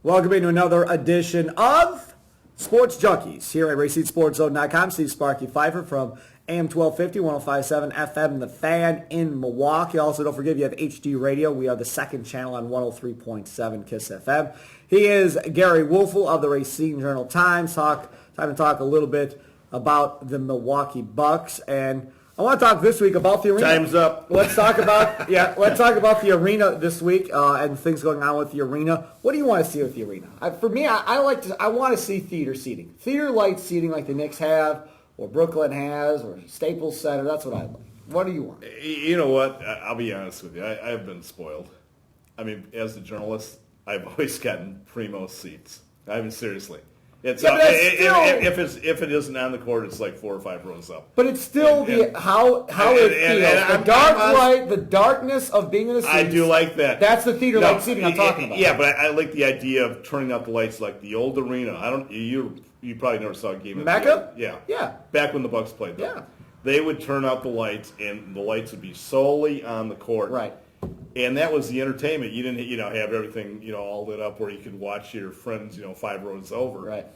Welcome into another edition of Sports Junkies here at RaceSeatSportsZone.com. Steve Sparky Fifer from AM 1250, 105.7 FM, The Fan in Milwaukee. Also, don't forget you have HD Radio. We are the second channel on 103.7 KISS FM. He is Gery Woelfel of the Racing Journal Times. Time to talk a little bit about the Milwaukee Bucks, and I want to talk this week about the arena. Time's up. Let's talk about the arena this week and things going on with the arena. What do you want to see with the arena? For me, I want to see theater seating, theater-like seating like the Knicks have, or Brooklyn has, or Staples Center. That's what I like. What do you want? You know what? I'll be honest with you. I've been spoiled. I mean, as a journalist, I've always gotten primo seats. I mean, seriously. It's if it isn't on the court, it's like 4 or 5 rows up. But it's still how it feels. The dark light, the darkness of being in the seats. I do like that. That's the theater-like seating I'm talking about. Yeah, but I like the idea of turning out the lights like the old arena. You probably never saw a game at Mecca? Yeah. Back when the Bucks played there. Yeah. They would turn out the lights, and the lights would be solely on the court. Right. And that was the entertainment. You didn't, have everything, all lit up where you could watch your friends, 5 rows over. Right.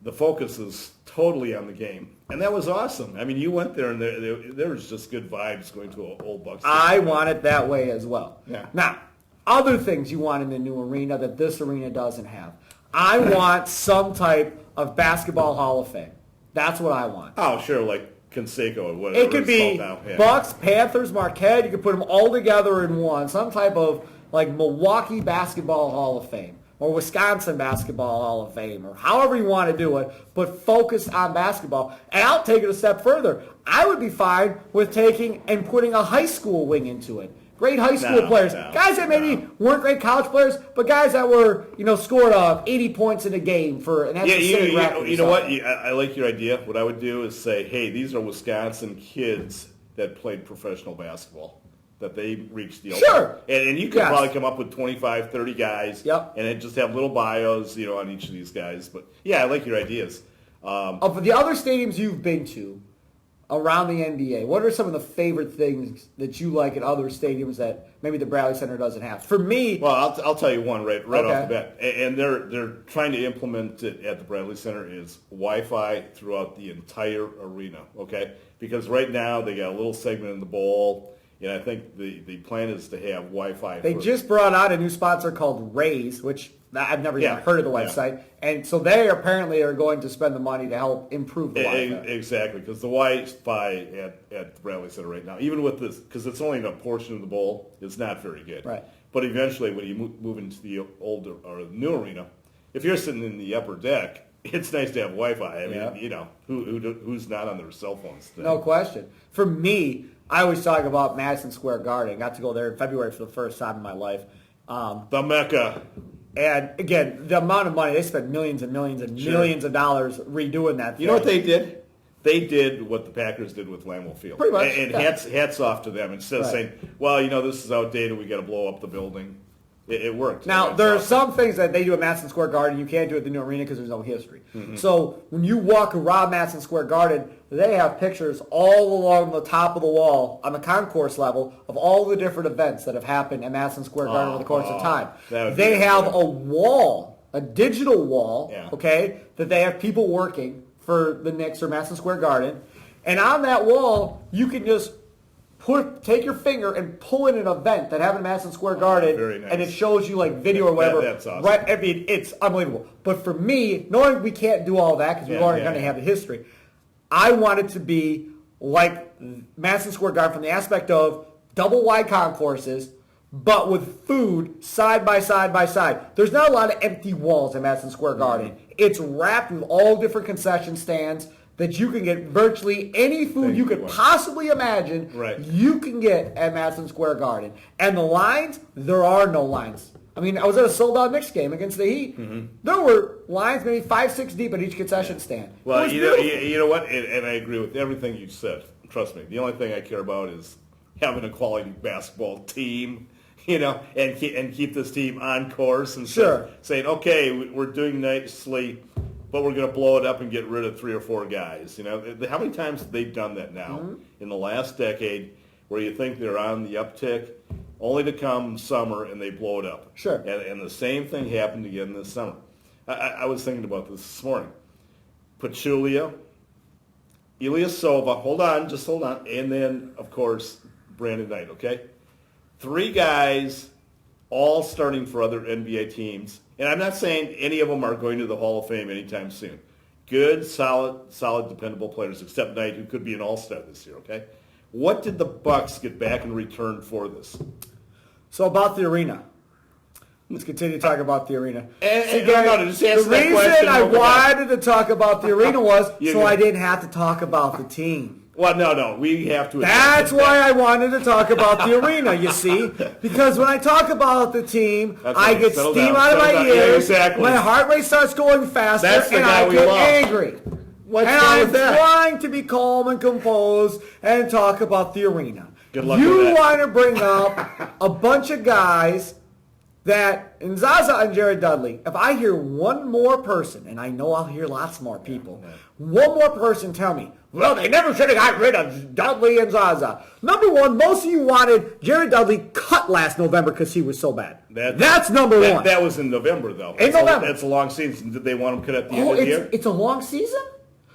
The focus is totally on the game. And that was awesome. I mean, you went there, and there was just good vibes going to an old Bucks. I want it that way as well. Yeah. Now, other things you want in the new arena that this arena doesn't have. I want some type of basketball Hall of Fame. That's what I want. Oh, sure, like Conseco or whatever. It could be Bucks, Panthers, Marquette. You could put them all together in one. Some type of like Milwaukee Basketball Hall of Fame or Wisconsin Basketball Hall of Fame or however you want to do it, but focus on basketball. And I'll take it a step further. I would be fine with taking and putting a high school wing into it. Great high school players. Guys that maybe weren't great college players, but guys that were, scored 80 points in a game for an city record. You know what? I like your idea. What I would do is say, hey, these are Wisconsin kids that played professional basketball, that they reached the Sure. And you could probably come up with 25, 30 guys. Yep. And then just have little bios, on each of these guys. But, yeah, I like your ideas. Of the other stadiums you've been to, around the NBA, what are some of the favorite things that you like at other stadiums that maybe the Bradley Center doesn't have? For me... Well, I'll tell you one right off the bat. And they're trying to implement it at the Bradley Center is Wi-Fi throughout the entire arena, okay? Because right now they got a little segment in the bowl, and I think the plan is to have Wi-Fi. They just brought out a new sponsor called Raise, which I've never even heard of the website. Yeah. And so they apparently are going to spend the money to help improve the Wi-Fi. Exactly, because the Wi-Fi at the Bradley Center right now, even with this, because it's only in a portion of the bowl, it's not very good. Right. But eventually when you move into the older or the new arena, if you're sitting in the upper deck, it's nice to have Wi-Fi. I mean, who's not on their cell phones today? No question. For me, I always talk about Madison Square Garden. I got to go there in February for the first time in my life. The Mecca. And, again, the amount of money, they spent millions and millions and millions of dollars redoing that thing. You know what they did? They did what the Packers did with Lambeau Field. Pretty much. And hats off to them. Instead of saying, well, this is outdated, we got to blow up the building. It worked. Now, there are some things that they do at Madison Square Garden you can't do at the new arena because there's no history. Mm-hmm. So when you walk around Madison Square Garden, they have pictures all along the top of the wall on the concourse level of all the different events that have happened at Madison Square Garden over the course of time. They have a wall, a digital wall, okay, that they have people working for the Knicks or Madison Square Garden. And on that wall, you can just take your finger and pull in an event that happened in Madison Square Garden, very nice. And it shows you like video or whatever. That's awesome. Right? I mean, it's unbelievable. But for me, knowing we can't do all that because we're already going to have the history, I want it to be like Madison Square Garden from the aspect of double wide concourses, but with food side by side by side. There's not a lot of empty walls at Madison Square Garden. Mm-hmm. It's wrapped with all different concession stands that you can get virtually any food you could possibly imagine, you can get at Madison Square Garden. And the lines, there are no lines. I mean, I was at a sold-out Knicks game against the Heat. Mm-hmm. There were lines maybe 5-6 deep at each concession stand. Well, you know what? And I agree with everything you said. Trust me. The only thing I care about is having a quality basketball team, and keep this team on course and saying, okay, we're doing nicely, but we're going to blow it up and get rid of 3 or 4 guys. How many times have they done that now in the last decade where you think they're on the uptick only to come summer and they blow it up. Sure. And the same thing happened again this summer. I was thinking about this morning. Pachulia, Ilyasova, just hold on, and then, of course, Brandon Knight, okay? 3 guys all starting for other NBA teams. And I'm not saying any of them are going to the Hall of Fame anytime soon. Good, solid, dependable players, except Knight, who could be an all-star this year, okay? What did the Bucks get back in return for this? So about the arena. Let's continue to talk about the arena. The reason I wanted to talk about the arena was so I didn't have to talk about the team. Well, no, we have to. That's why I wanted to talk about the arena, you see. Because when I talk about the team, I get steam out of my ears. Yeah, exactly. My heart rate starts going faster, and I get angry. What's wrong with that? I'm trying to be calm and composed and talk about the arena. Good luck with that. You want to bring up a bunch of guys that, in Zaza and Jared Dudley, if I hear one more person, and I know I'll hear lots more people, one more person tell me, well, they never should have got rid of Dudley and Zaza. Number one, most of you wanted Jared Dudley cut last November because he was so bad. That's number one. That was in November, though. In November. That's a long season. Did they want him cut at the end of the year? It's a long season?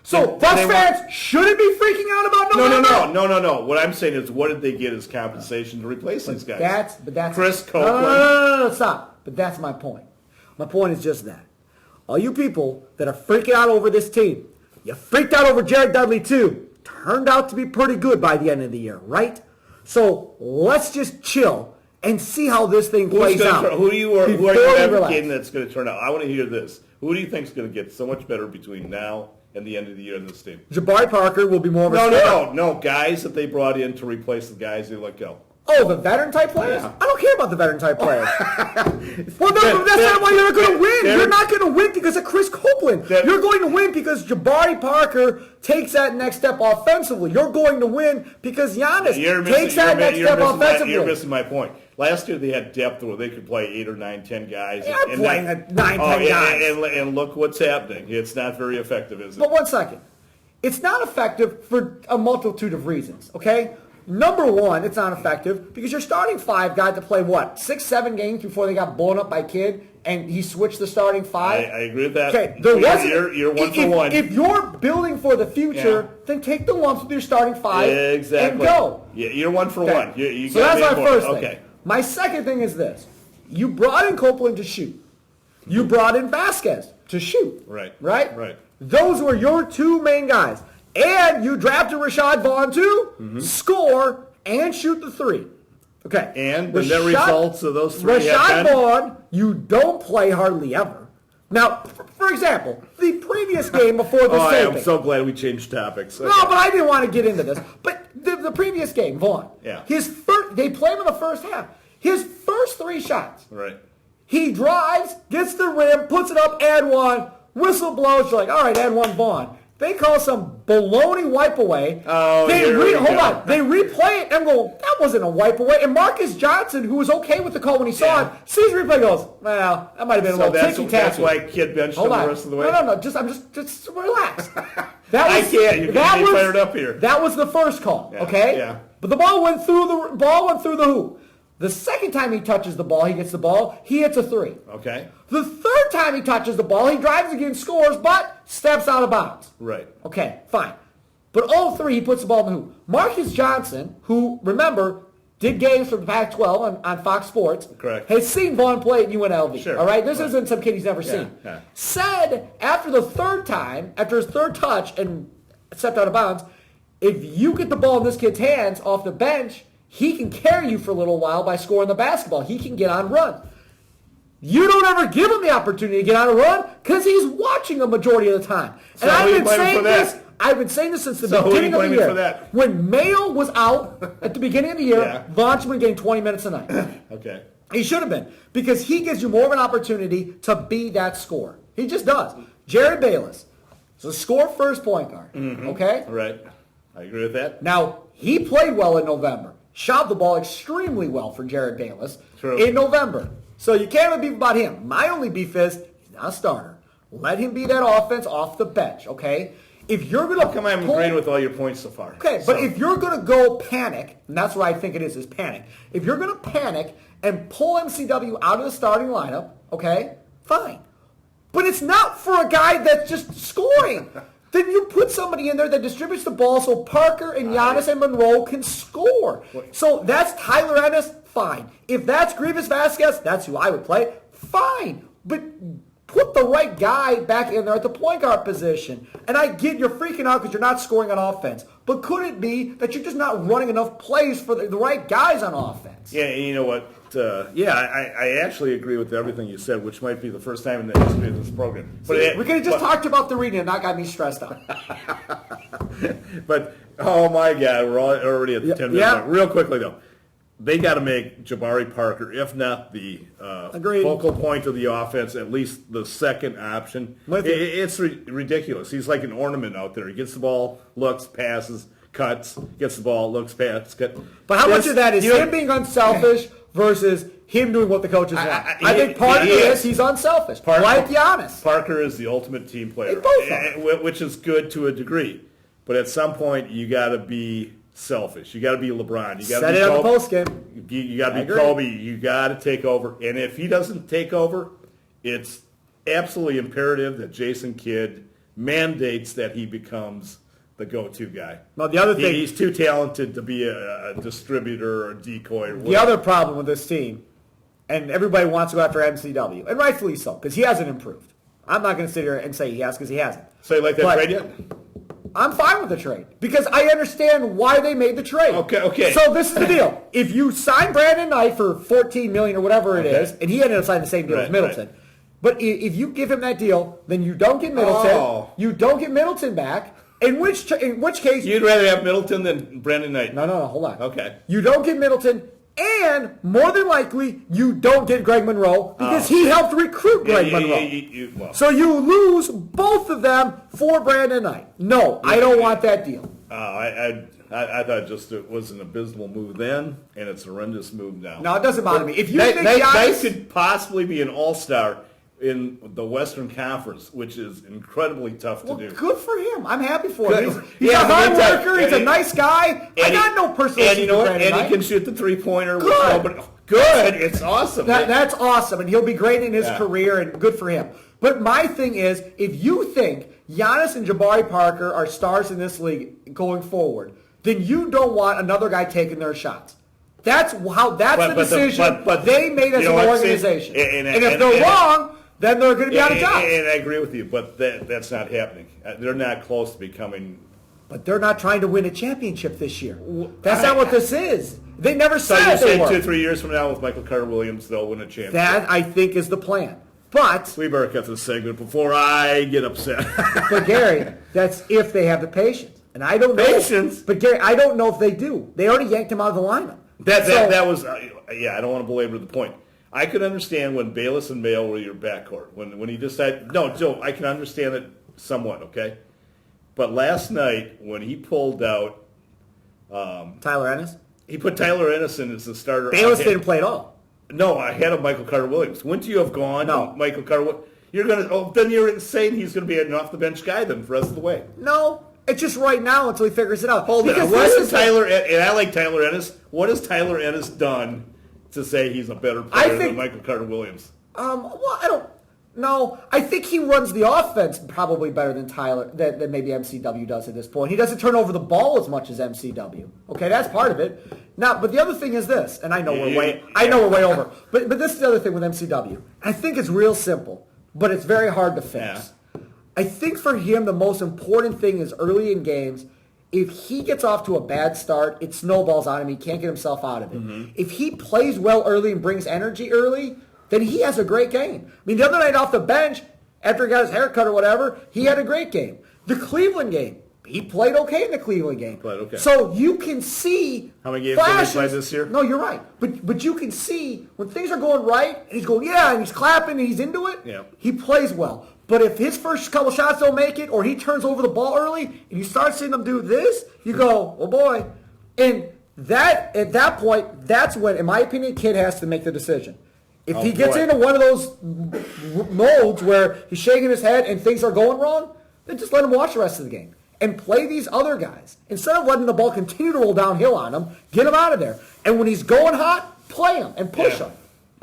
So Bucks fans shouldn't be freaking out about November? No. What I'm saying is, what did they get as compensation to replace these guys? That's Chris Copeland. No, stop. But that's my point. My point is just that. All you people that are freaking out over this team, you freaked out over Jared Dudley too. Turned out to be pretty good by the end of the year, right? So let's just chill and see how this thing plays out. Who are you advocating that's going to turn out? I want to hear this. Who do you think is going to get so much better between now and the end of the year in this team? Jabari Parker will be more of a No. Guys that they brought in to replace the guys they let go. Oh, the veteran-type players? Yeah. I don't care about the veteran-type players. Well, that's not why you're going to win. You're not going to win because of Chris Copeland. You're going to win because Jabari Parker takes that next step offensively. You're going to win because Giannis takes that next step offensively. You're missing my point. Last year they had depth where they could play 8 or 9, 10 guys. They're playing 9, 10 guys. And look what's happening. It's not very effective, is it? But 1 second. It's not effective for a multitude of reasons, okay? Number one, it's not effective because you're starting 5 guys to play, 6, 7 games before they got blown up by Kidd, and he switched the starting 5. I agree with that. Okay, you're 1 for 1. If you're building for the future, then take the lumps with your starting 5 and go. Yeah, you're 1 for 1. So that's my first thing. Okay. My second thing is this. You brought in Copeland to shoot. You brought in Vasquez to shoot. Right? Those were your 2 main guys. And you drafted Rashad Vaughn to score and shoot the 3. Okay. And the net results of those 3 Rashad Vaughn, you don't play hardly ever. Now, for example, the previous game before the I'm so glad we changed topics. Okay. No, but I didn't want to get into this. But the previous game, Vaughn. Yeah. They play him in the first half. His first 3 shots. Right. He drives, gets the rim, puts it up, and 1. Whistle blows. You're like, all right, and 1 Vaughn. They call some baloney wipe away. Oh, They replay it and go, that wasn't a wipe away. And Marcus Johnson, who was okay with the call when he saw it, sees the replay, goes, well, that might have been a little ticky-tacky. That's why Kidd benched him the rest of the way? No. Just relax. I can't. You're getting me fired up here. That was the first call, okay? Yeah. But the ball went through the hoop. The second time he touches the ball, he gets the ball, he hits a 3. Okay. The third time he touches the ball, he drives again, scores, but steps out of bounds. Right. Okay, fine. But all 3, he puts the ball in the hoop. Marcus Johnson, who, remember, did games for the Pac-12 on Fox Sports. Correct. Has seen Vaughn play at UNLV. Sure. All right? This isn't some kid he's never seen. Yeah. Said after his third touch and stepped out of bounds, if you get the ball in this kid's hands off the bench, he can carry you for a little while by scoring the basketball. He can get on runs. You don't ever give him the opportunity to get on a run because he's watching a majority of the time. So and I've been saying this since the beginning of the year. For that? When Mayo was out at the beginning of the year, Vaughn's been getting 20 minutes a night. Okay. He should have been because he gives you more of an opportunity to be that scorer. He just does. Jared Bayless is a score-first point guard. Okay? Right. I agree with that. Now, he played well in November. Shot the ball extremely well for Jared Bayless in November. So you can't have beef about him. My only beef is he's not a starter. Let him be that offense off the bench, okay? If you're going to come on, I'm agreeing with all your points so far. Okay, but if you're going to go panic, and that's what I think it is panic. If you're going to panic and pull MCW out of the starting lineup, okay, fine. But it's not for a guy that's just scoring. Then you put somebody in there that distributes the ball so Parker and Giannis and Monroe can score. So that's Tyler Ennis, fine. If that's Grievous Vasquez, that's who I would play, fine. But put the right guy back in there at the point guard position. And I get you're freaking out because you're not scoring on offense. But could it be that you're just not running enough plays for the right guys on offense? Yeah, you know what? I actually agree with everything you said, which might be the first time in the history of this program. But we could have just talked about the reading and not got me stressed out. But, oh my God, we're already at the 10-minute mark. Real quickly, though. They got to make Jabari Parker, if not the focal point of the offense, at least the second option. It's ridiculous. He's like an ornament out there. He gets the ball, looks, passes, cuts, gets the ball, looks, passes, cuts. But how much of that is him being unselfish versus him doing what the coaches want? I think part of it is he's unselfish, like Giannis. Parker is the ultimate team player, which is good to a degree. But at some point, you got to be selfish. You got to be LeBron. You got to be Kobe. Post game. You got to be Kobe. You got to take over. And if he doesn't take over, it's absolutely imperative that Jason Kidd mandates that he becomes the go-to guy. Now the other thing, he's too talented to be a distributor or a decoy. Or the other problem with this team, and everybody wants to go after MCW, and rightfully so, because he hasn't improved. I'm not going to sit here and say he has because he hasn't. So you like that trade yet? I'm fine with the trade because I understand why they made the trade. Okay. So this is the deal. If you sign Brandon Knight for $14 million or whatever it is, and he ended up signing the same deal as Middleton, but if you give him that deal, then you don't get Middleton. Oh. You don't get Middleton back. In which case... You'd rather have Middleton than Brandon Knight. No, hold on. Okay. You don't get Middleton, and more than likely, you don't get Greg Monroe because he helped recruit Greg Monroe. So you lose both of them for Brandon Knight. No, I don't want that deal. I thought just it was an abysmal move then, and it's a horrendous move now. No, it doesn't bother me. If you think Knight could possibly be an all-star in the Western Conference, which is incredibly tough to do. Good for him. I'm happy for him. He's a hard worker. He's a nice guy. I got no personal and you know what? And he can shoot the three-pointer. Good. It's awesome. That's awesome, and he'll be great in his career, and good for him. But my thing is, if you think Giannis and Jabari Parker are stars in this league going forward, then you don't want another guy taking their shots. That's the decision they made as an organization. And if they're wrong, then they're going to be out of jobs. And I agree with you, but that's not happening. They're not close to becoming. But they're not trying to win a championship this year. That's not what this is. They never said so they were. 2-3 years from now with Michael Carter-Williams, they'll win a championship. That, I think, is the plan. But we better cut this segment before I get upset. But, Gary, that's if they have the patience. And I don't know. Patience? But, Gary, I don't know if they do. They already yanked him out of the lineup. That was, I don't want to belabor the point. I could understand when Bayless and Mayo were your backcourt. When he decided, Joe, I can understand it somewhat, okay? But last night, when he pulled out... Tyler Ennis? He put Tyler Ennis in as the starter. Bayless didn't play at all. No, ahead of Michael Carter-Williams. Wouldn't you have gone Michael Carter-Williams? Then you're saying he's going to be an off-the-bench guy then for the rest of the way. No. It's just right now until he figures it out. Hold on. And I like Tyler Ennis. What has Tyler Ennis done to say he's a better player than Michael Carter-Williams? Well, I don't know. I think he runs the offense probably better than Tyler, than maybe MCW does at this point. He doesn't turn over the ball as much as MCW. Okay, that's part of it. Now, but the other thing is this, and I know we're way over. But this is the other thing with MCW. I think it's real simple, but it's very hard to fix. Yeah. I think for him the most important thing is early in games. If he gets off to a bad start, it snowballs on him. He can't get himself out of it. Mm-hmm. If he plays well early and brings energy early, then he has a great game. I mean, the other night off the bench, after he got his haircut or whatever, he had a great game. The Cleveland game, he played okay in the Cleveland game. Okay. So you can see how many games did he play this year? No, you're right. But you can see when things are going right, and he's going, and he's clapping, and he's into it, he plays well. But if his first couple shots don't make it, or he turns over the ball early, and you start seeing him do this, you go, oh boy. And at that point, that's when, in my opinion, Kid has to make the decision. If he gets into one of those modes where he's shaking his head and things are going wrong, then just let him watch the rest of the game and play these other guys. Instead of letting the ball continue to roll downhill on him, get him out of there. And when he's going hot, play him and push him.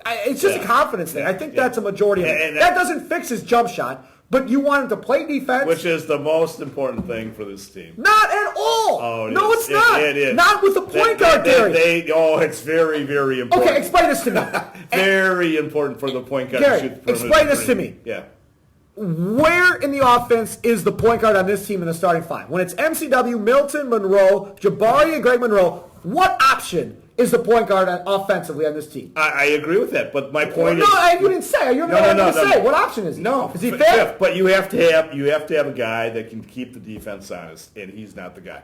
It's just a confidence thing. I think that's a majority of it. That doesn't fix his jump shot, but you want him to play defense. Which is the most important thing for this team. Not at all. Oh, no, it's not. It is. Not with the point guard, Gary. It's very, very important. Okay, explain this to me. Very important for the point guard Gary, to shoot the explain this to me. Yeah. Where in the offense is the point guard on this team in the starting five? When it's MCW, Milton, Monroe, Jabari, and Greg Monroe, what option is the point guard offensively on this team? I agree with that, but my point is... No, you didn't say. You didn't say. What option is he? No. Is he fifth? But you have to have a guy that can keep the defense honest, and he's not the guy.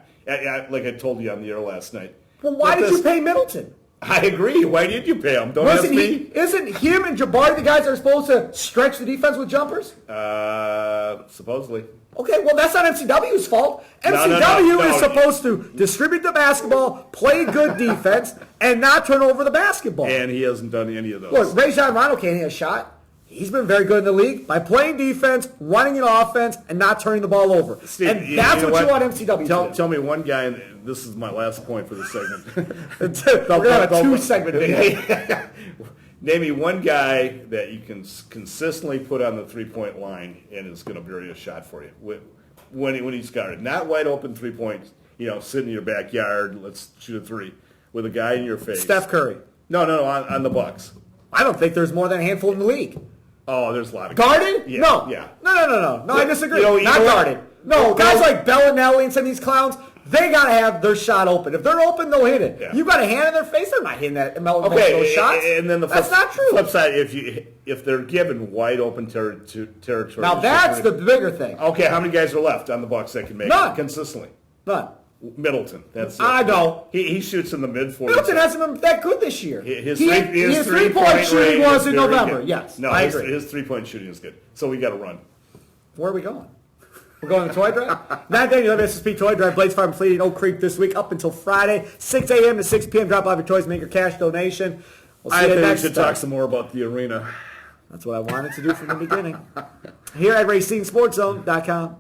Like I told you on the air last night. Well, why did you pay Middleton? I agree. Why did you pay him? Don't ask me. Isn't him and Jabari the guys that are supposed to stretch the defense with jumpers? Supposedly. Okay, well, that's not MCW's fault. MCW is supposed to distribute the basketball, play good defense, and not turn over the basketball. And he hasn't done any of those. Look, Rajon Rondo can't hit a shot. He's been very good in the league by playing defense, running an offense, and not turning the ball over. Steve, and that's what you want MCW to do. Tell me one guy, and this is my last point for this segment. We're going to have a two-segment video. Name me one guy that you can consistently put on the three-point line and is going to bury a shot for you when he's guarded. Not wide open 3 points, sit in your backyard, let's shoot a three, with a guy in your face. Steph Curry. No, on the Bucks. I don't think there's more than a handful in the league. Oh, there's a lot of guarded? Yeah, no. Yeah. No, I disagree. Not guarded. No, guys like Bellinelli and some of these clowns, they got to have their shot open. If they're open, they'll hit it. Yeah. You got a hand in their face, they're not hitting those shots. And then that's not true. Flip side, if they're given wide open territory. Now that's the bigger thing. Okay, how many guys are left on the Bucks that can make None. it consistently? None. Middleton. That's it. I know. He shoots in the mid-40s. Middleton hasn't been that good this year. His three-point shooting was in November. Yes, no, I agree. His three-point shooting is good. So we got to run. Where are we going? We're going to the toy drive? 9:30 SSP Toy Drive, Blades Farm, Fleet, Oak Creek this week up until Friday, 6 a.m. to 6 p.m. Drop off your toys, make your cash donation. We'll see I you think next we should talk some more about the arena. That's what I wanted to do from the beginning. Here at RacinSportsZone.com.